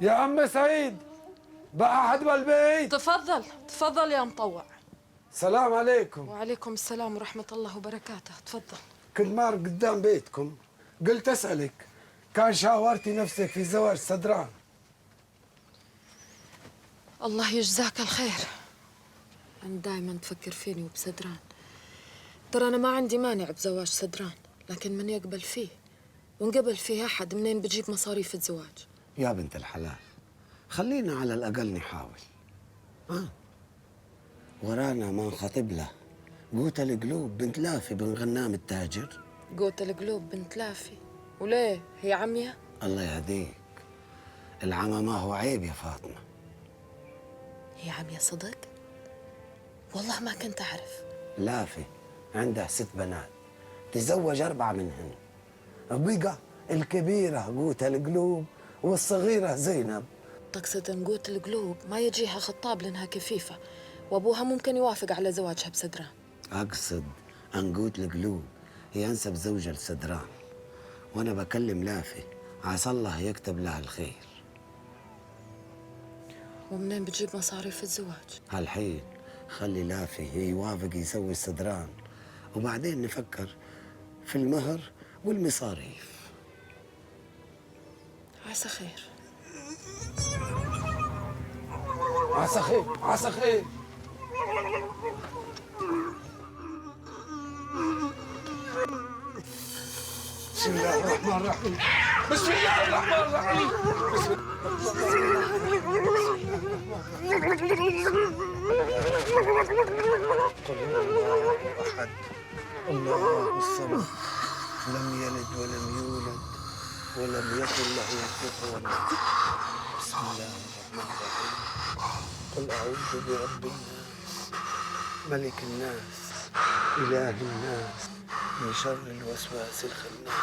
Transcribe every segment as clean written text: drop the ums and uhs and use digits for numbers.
يا عم سعيد، بقى حد بالبيت؟ تفضل تفضل يا مطوع. السلام عليكم. وعليكم السلام ورحمة الله وبركاته. تفضل. كنت مار قدام بيتكم، قلت أسألك، كان شاورتي نفسك في زواج سدران. الله يجزاك الخير. أنت دايما تفكر فيني وبسدران. ترى أنا ما عندي مانع بزواج سدران، لكن من يقبل فيه ونقبل فيه أحد منين بجيب مصاريف الزواج؟ يا بنت الحلال، خلينا على الأقل نحاول. ورانا ما نخاطب له قوت القلوب بنت لافي بن غنام التاجر. قوت القلوب بنت لافي؟ وليه؟ هي عمية؟ الله يهديك، العمى ما هو عيب يا فاطمة. هي عمية صدق؟ والله ما كنت أعرف. لافي عنده 6 بنات، تزوج 4 منهن. بقى الكبيرة قوت القلوب والصغيرة زينب. تقصد ان قوت القلوب ما يجيها خطاب لأنها كفيفة وأبوها ممكن يوافق على زواجها بسدران؟ أقصد أن قوت القلوب هي أنسب زوجة لسدران، وأنا بكلم لافي عسى الله يكتب لها الخير. ومنين بتجيب مصاريف الزواج؟ هالحين خلي لافي يوافق يسوي سدران، وبعدين نفكر في المهر والمصاريف. عسى خير. عسى خير عسى خير. بسم الله الرحمن الرحيم. بسم الله الرحمن الرحيم. قل هو الله أحد الله الصمد لم يلد ولم يولد ولم يكن له كفوا أحد. بسم الله الرحمن الرحيم. قل أعوذ برب الناس ملك الناس إله الناس من شر الوسواس الخناس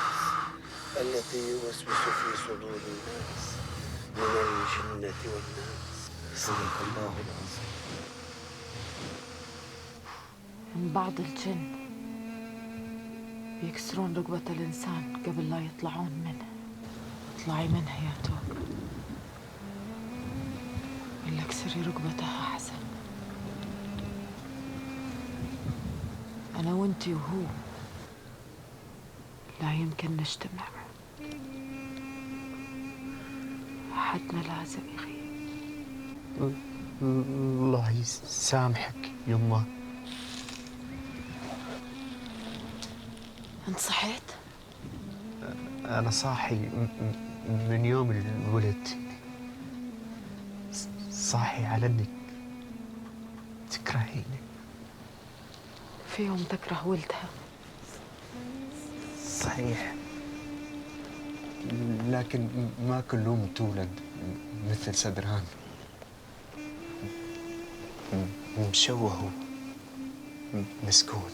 الذي يوسوس في صدور الناس من الجنة والناس. صدق الله العظيم. من بعض الجن بيكسرون رقبة الإنسان قبل لا يطلعون منه. اطلعي منها يا توب، إلا اكسري رقبتها أحسن. أنا وأنتي وهو لا يمكن نجتمع، حدنا لازم يغيب. الله يسامحك يمه. أنت صحيت؟ أنا صاحي من يوم الولد، صاحي على إنك تكرهيني. في يوم تكره ولدها؟ صحيح، لكن ما كل يوم تولد مثل سدران مشوه ومسكون.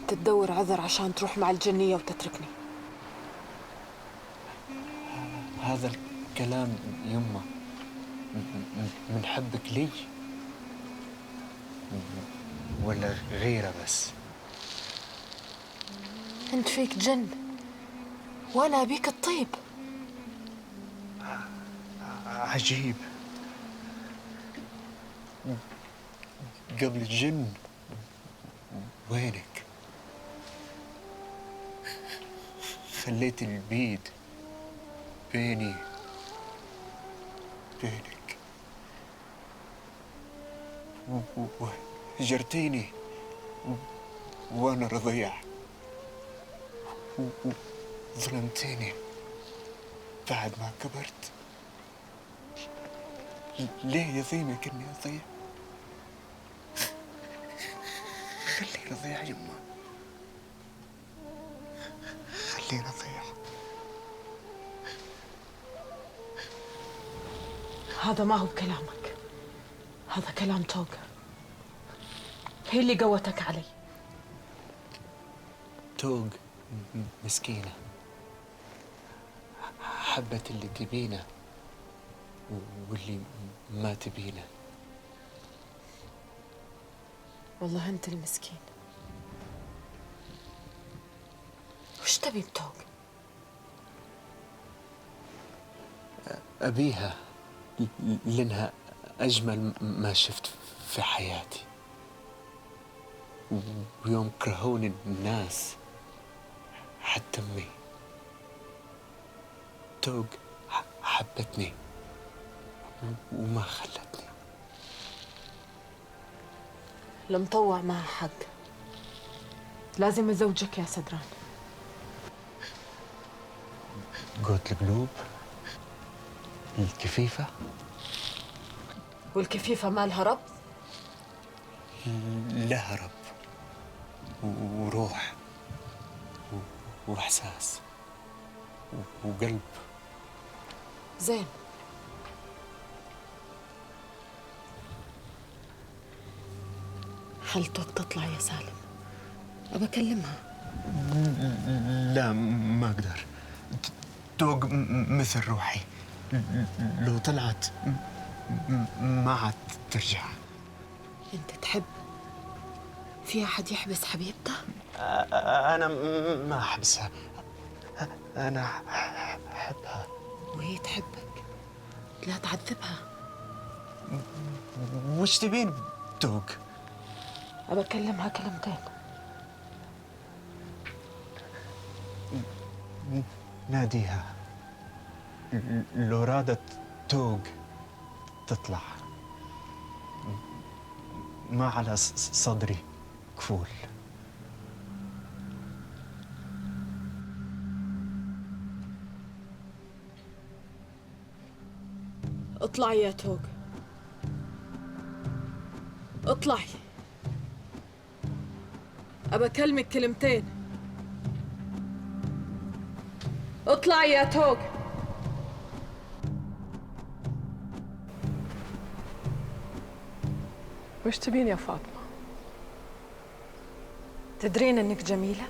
تدور عذر عشان تروح مع الجنية وتتركني؟ هذا الكلام يمه من حبك لي ولا غيره بس؟ أنت فيك جن وأنا أبيك الطيب. عجيب، قبل الجن وينك؟ خليت البيد بيني بينك وهجرتيني وانا رضيع وظلمتيني بعد ما كبرت. ليه يظيمك اني اضيع؟ خليني اضيع يمه، خليني اضيع. هذا ما هو بكلامك، هذا كلام توقع. هي اللي قوتك علي. توق مسكينة، حبت اللي تبينه واللي ما تبينه. والله أنت المسكين. وش تبي بتوق؟ أبيها لأنها أجمل ما شفت في حياتي. ويوم كرهوني الناس حتى أمي توق حبتني وما خلتني. المطوع معها حق، لازم أزوجك يا سدران. قوت القلوب الكفيفة والكفيفة مالها رب؟ لها رب وروح وإحساس وقلب. زين، خلتك تطلع يا سالم، أبى أكلمها. لا ما أقدر. توق مثل روحي، لو طلعت ما عاد ترجع. أنت تحب في أحد يحبس حبيبته؟ أنا ما أحبسها، أنا أحبها. وهي تحبك، لا تعذبها. وش تبين توق؟ أبى أكلمها كلمتين. ناديها، لو رادت توق تطلع ما على صدري كفول. اطلعي يا توق، اطلعي، أبى أكلمك كلمتين. اطلعي يا توق. وش تبين يا فاطمة؟ تدرين إنك جميلة؟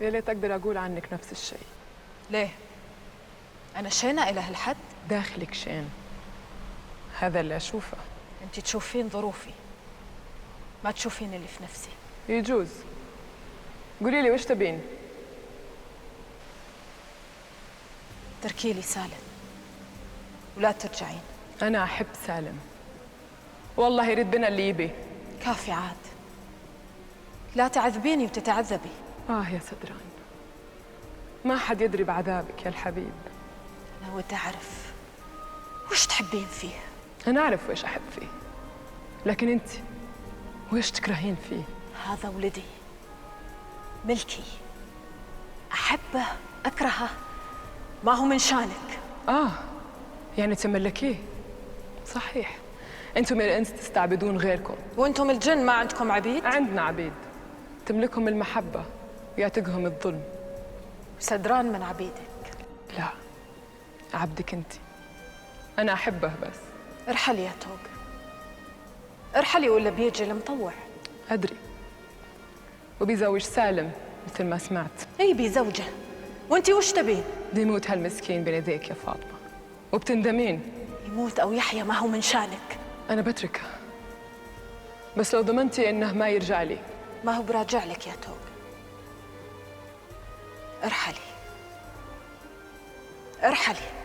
يا ليت أقدر أقول عنك نفس الشيء. ليه؟ أنا شينة إلى هالحد؟ داخلك شين، هذا اللي أشوفه. أنت تشوفين ظروفي، ما تشوفين اللي في نفسي. يجوز. قولي لي وش تبين؟ تركي لي سالم ولا ترجعين. أنا أحب سالم، والله يرد بنا اللي يبي. كافي عاد، لا تعذبيني وتتعذبي. يا سدران، ما حد يدري بعذابك يا الحبيب. أنا ودي أعرف وش تحبين فيه. أنا أعرف ويش أحب فيه، لكن أنت ويش تكرهين فيه؟ هذا ولدي، ملكي، أحبه أكرهه ما هو من شانك. يعني تملكيه؟ صحيح، أنتم الإنس تستعبدون غيركم، وأنتم الجن ما عندكم عبيد؟ عندنا عبيد تملكهم المحبة ويعتقهم الظلم. سدران من عبيدك. لا، عبدك أنت، أنا أحبه بس. ارحلي يا توق، ارحلي ولا بيجي المطوع. أدري، وبيزوج سالم مثل ما سمعت. أي بيزوجه، وأنتي وش تبين؟ بيموت هالمسكين بين يديك يا فاطمة، وبتندمين. يموت أو يحيى ما هو من شانك. أنا بتركه، بس لو ضمنتي إنه ما يرجع لي. ما هو براجع لك يا توق، ارحلي ارحلي.